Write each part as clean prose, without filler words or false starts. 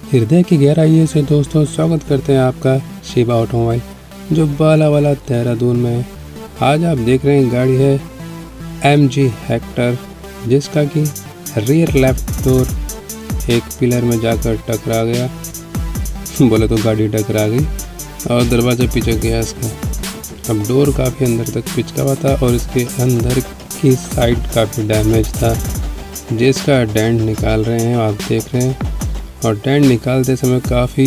हृदय की गहराइयों से दोस्तों स्वागत करते हैं आपका शिवा ऑटोमोबाइल जो बालावाला देहरादून में है। आज आप देख रहे हैं गाड़ी है MG हेक्टर, जिसका कि रियर लेफ्ट डोर एक पिलर में जाकर टकरा गया बोले तो गाड़ी टकरा गई और दरवाज़ा पिचक गया इसका। अब डोर काफ़ी अंदर तक पिचका हुआ था और इसके अंदर की साइड काफ़ी डैमेज था, जिसका डेंट निकाल रहे हैं आप देख रहे हैं। और डेंट निकालते समय काफ़ी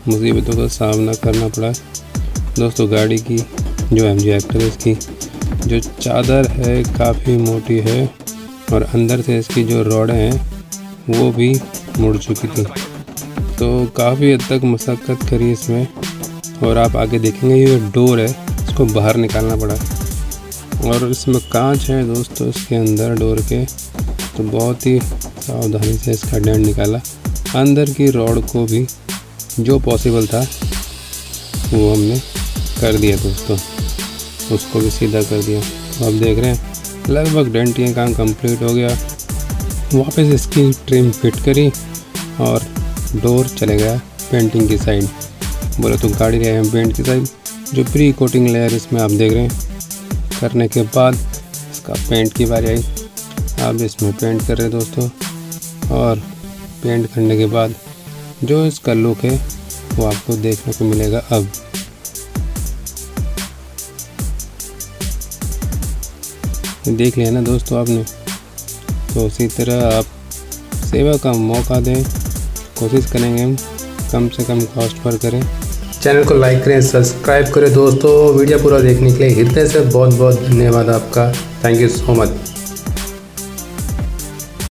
मुसीबतों का सामना करना पड़ा दोस्तों। गाड़ी की जो MG हेक्टर है, इसकी जो चादर है काफ़ी मोटी है और अंदर से इसकी जो रॉडें हैं वो भी मुड़ चुकी थी, तो काफ़ी हद तक मशक्क़त करी इसमें। और आप आगे देखेंगे ये डोर है, इसको बाहर निकालना पड़ा और इसमें कांच है दोस्तों इसके अंदर डोर के, तो बहुत ही सावधानी से इसका डेंट निकाला। अंदर की रॉड को भी जो पॉसिबल था वो हमने कर दिया दोस्तों, उसको भी सीधा कर दिया। तो आप देख रहे हैं लगभग डेंटिंग काम कंप्लीट हो गया। वापस इसकी ट्रिम फिट करी और डोर चले गया पेंटिंग की साइड, बोले तो गाड़ी रहे हैं पेंट की साइड। जो प्री कोटिंग लेयर इसमें आप देख रहे हैं करने के बाद इसका पेंट की बारी आई। आप इसमें पेंट कर रहे हैं दोस्तों, और पेंट करने के बाद जो इसका लुक है वो आपको देखने को मिलेगा। अब देख लिया ना दोस्तों आपने, तो उसी तरह आप सेवा का मौका दें, कोशिश करेंगे हम कम से कम कॉस्ट पर करें। चैनल को लाइक करें, सब्सक्राइब करें दोस्तों। वीडियो पूरा देखने के लिए हृदय से बहुत बहुत धन्यवाद आपका। Thank you so much.